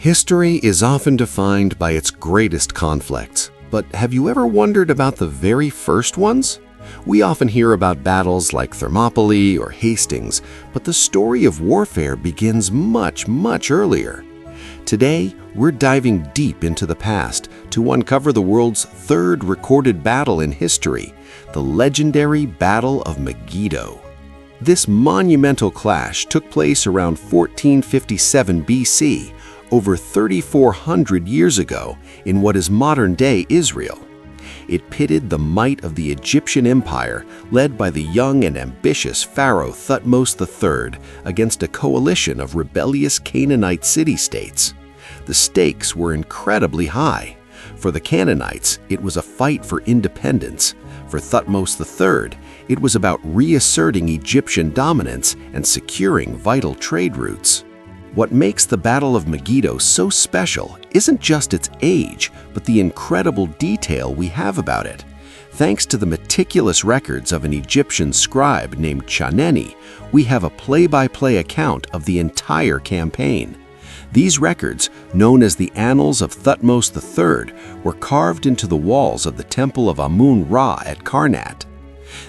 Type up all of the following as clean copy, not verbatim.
History is often defined by its greatest conflicts, but have you ever wondered about the very first ones? We often hear about battles like Thermopylae or Hastings, but the story of warfare begins much earlier. Today, we're diving deep into the past to uncover the world's third recorded battle in history, the legendary Battle of Megiddo. This monumental clash took place around 1457 BC, over 3,400 years ago, in what is modern-day Israel. It pitted the might of the Egyptian Empire, led by the young and ambitious Pharaoh Thutmose III, against a coalition of rebellious Canaanite city-states. The stakes were incredibly high. For the Canaanites, it was a fight for independence. For Thutmose III, it was about reasserting Egyptian dominance and securing vital trade routes. What makes the Battle of Megiddo so special isn't just its age, but the incredible detail we have about it. Thanks to the meticulous records of an Egyptian scribe named Chaneni, we have a play-by-play account of the entire campaign. These records, known as the Annals of Thutmose III, were carved into the walls of the Temple of Amun-Ra at Karnak.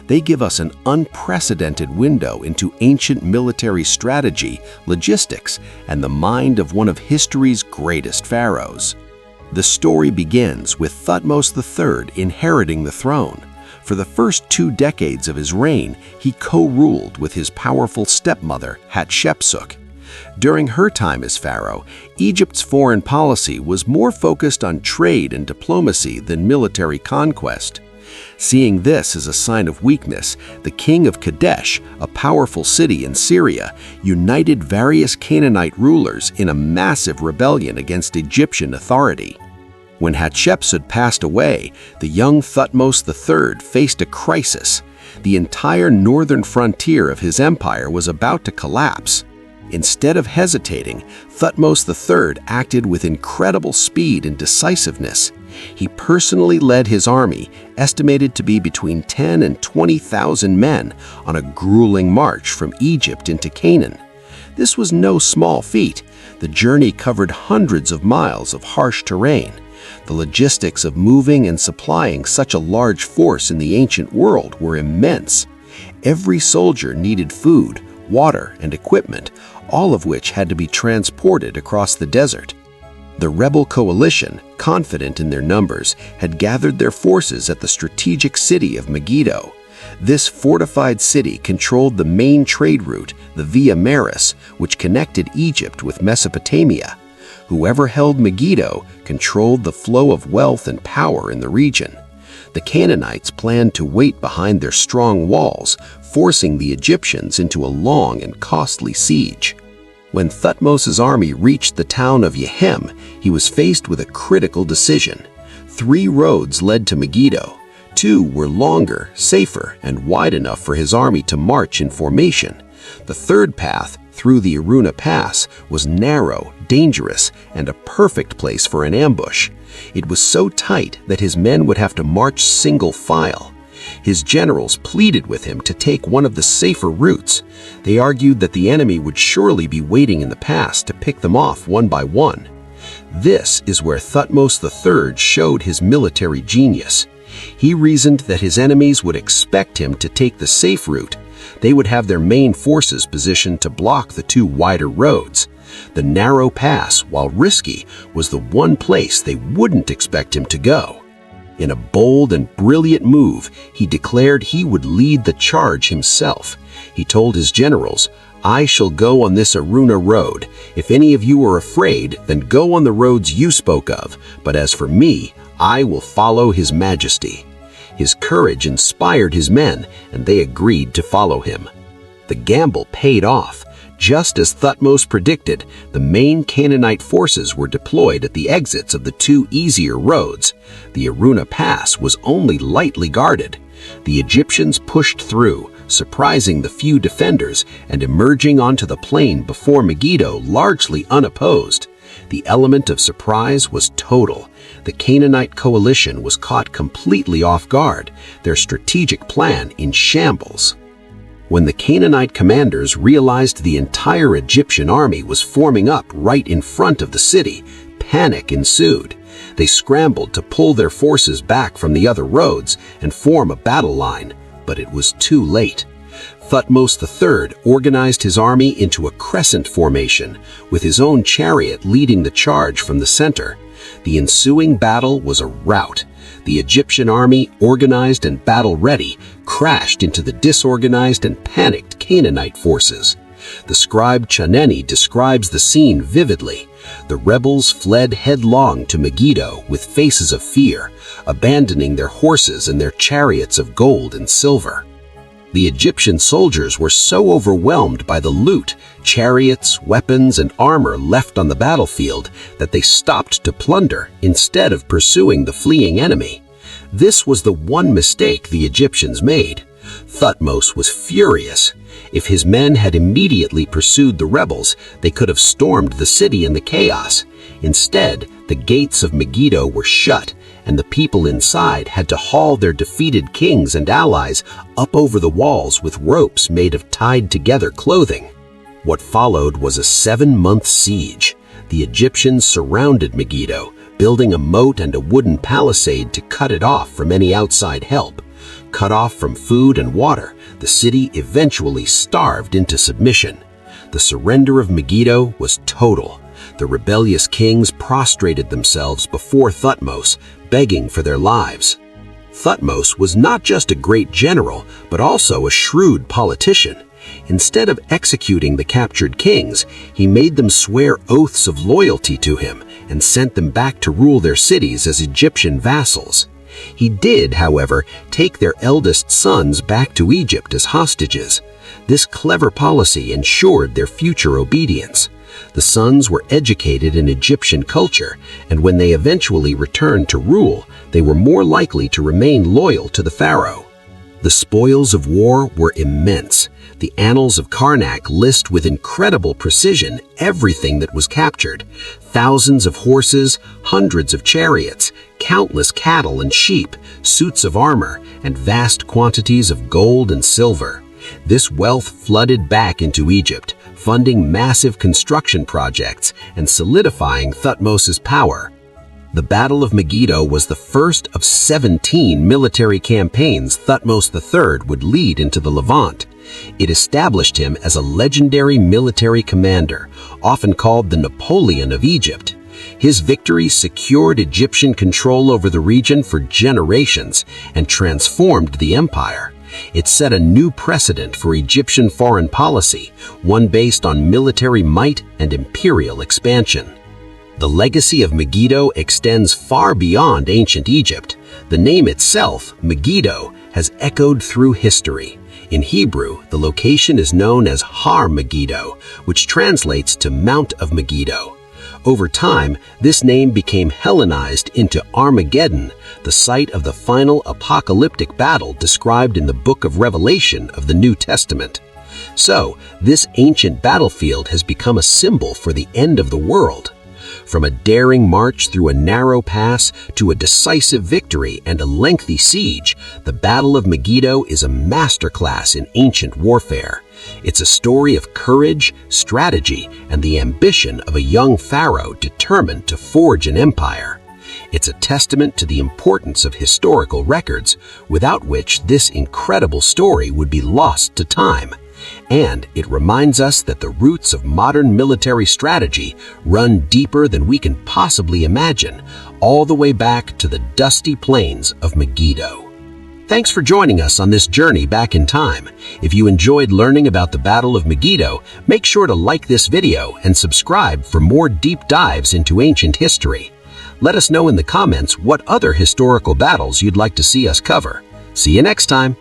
They give us an unprecedented window into ancient military strategy, logistics, and the mind of one of history's greatest pharaohs. The story begins with Thutmose III inheriting the throne. For the first 2 decades of his reign, he co-ruled with his powerful stepmother, Hatshepsut. During her time as pharaoh, Egypt's foreign policy was more focused on trade and diplomacy than military conquest. Seeing this as a sign of weakness, the king of Kadesh, a powerful city in Syria, united various Canaanite rulers in a massive rebellion against Egyptian authority. When Hatshepsut passed away, the young Thutmose III faced a crisis. The entire northern frontier of his empire was about to collapse. Instead of hesitating, Thutmose III acted with incredible speed and decisiveness. He personally led his army, estimated to be between 10 and 20,000 men, on a grueling march from Egypt into Canaan. This was no small feat. The journey covered hundreds of miles of harsh terrain. The logistics of moving and supplying such a large force in the ancient world were immense. Every soldier needed food, water, and equipment, all of which had to be transported across the desert. The rebel coalition, confident in their numbers, had gathered their forces at the strategic city of Megiddo. This fortified city controlled the main trade route, the Via Maris, which connected Egypt with Mesopotamia. Whoever held Megiddo controlled the flow of wealth and power in the region. The Canaanites planned to wait behind their strong walls, forcing the Egyptians into a long and costly siege. When Thutmose's army reached the town of Yehem, he was faced with a critical decision. 3 roads led to Megiddo. 2 were longer, safer, and wide enough for his army to march in formation. The third path, through the Aruna Pass, was narrow, dangerous, and a perfect place for an ambush. It was so tight that his men would have to march single file. His generals pleaded with him to take one of the safer routes. They argued that the enemy would surely be waiting in the pass to pick them off one by one. This is where Thutmose III showed his military genius. He reasoned that his enemies would expect him to take the safe route. They would have their main forces positioned to block the 2 wider roads. The narrow pass, while risky, was the one place they wouldn't expect him to go. In a bold and brilliant move, he declared he would lead the charge himself. He told his generals, "I shall go on this Aruna road. If any of you are afraid, then go on the roads you spoke of. But as for me, I will follow His Majesty." His courage inspired his men, and they agreed to follow him. The gamble paid off. Just as Thutmose predicted, the main Canaanite forces were deployed at the exits of the 2 easier roads. The Aruna Pass was only lightly guarded. The Egyptians pushed through, surprising the few defenders and emerging onto the plain before Megiddo largely unopposed. The element of surprise was total. The Canaanite coalition was caught completely off guard, their strategic plan in shambles. When the Canaanite commanders realized the entire Egyptian army was forming up right in front of the city, panic ensued. They scrambled to pull their forces back from the other roads and form a battle line, but it was too late. Thutmose III organized his army into a crescent formation, with his own chariot leading the charge from the center. The ensuing battle was a rout. The Egyptian army, organized and battle-ready, crashed into the disorganized and panicked Canaanite forces. The scribe Chaneni describes the scene vividly. The rebels fled headlong to Megiddo with faces of fear, abandoning their horses and their chariots of gold and silver. The Egyptian soldiers were so overwhelmed by the loot, chariots, weapons, and armor left on the battlefield that they stopped to plunder instead of pursuing the fleeing enemy. This was the one mistake the Egyptians made. Thutmose was furious. If his men had immediately pursued the rebels, they could have stormed the city in the chaos. Instead, the gates of Megiddo were shut, and the people inside had to haul their defeated kings and allies up over the walls with ropes made of tied-together clothing. What followed was a 7-month siege. The Egyptians surrounded Megiddo, building a moat and a wooden palisade to cut it off from any outside help. Cut off from food and water, the city eventually starved into submission. The surrender of Megiddo was total. The rebellious kings prostrated themselves before Thutmose, begging for their lives. Thutmose was not just a great general, but also a shrewd politician. Instead of executing the captured kings, he made them swear oaths of loyalty to him and sent them back to rule their cities as Egyptian vassals. He did, however, take their eldest sons back to Egypt as hostages. This clever policy ensured their future obedience. The sons were educated in Egyptian culture, and when they eventually returned to rule, they were more likely to remain loyal to the pharaoh. The spoils of war were immense. The annals of Karnak list with incredible precision everything that was captured: thousands of horses, hundreds of chariots, countless cattle and sheep, suits of armor, and vast quantities of gold and silver. This wealth flooded back into Egypt, funding massive construction projects and solidifying Thutmose's power. The Battle of Megiddo was the first of 17 military campaigns Thutmose III would lead into the Levant. It established him as a legendary military commander, often called the Napoleon of Egypt. His victory secured Egyptian control over the region for generations and transformed the empire. It set a new precedent for Egyptian foreign policy, one based on military might and imperial expansion. The legacy of Megiddo extends far beyond ancient Egypt. The name itself, Megiddo, has echoed through history. In Hebrew, the location is known as Har Megiddo, which translates to Mount of Megiddo. Over time, this name became Hellenized into Armageddon, the site of the final apocalyptic battle described in the Book of Revelation of the New Testament. So, this ancient battlefield has become a symbol for the end of the world. From a daring march through a narrow pass to a decisive victory and a lengthy siege, the Battle of Megiddo is a masterclass in ancient warfare. It's a story of courage, strategy, and the ambition of a young pharaoh determined to forge an empire. It's a testament to the importance of historical records, without which this incredible story would be lost to time. And it reminds us that the roots of modern military strategy run deeper than we can possibly imagine, all the way back to the dusty plains of Megiddo. Thanks for joining us on this journey back in time. If you enjoyed learning about the Battle of Megiddo, make sure to like this video and subscribe for more deep dives into ancient history. Let us know in the comments what other historical battles you'd like to see us cover. See you next time.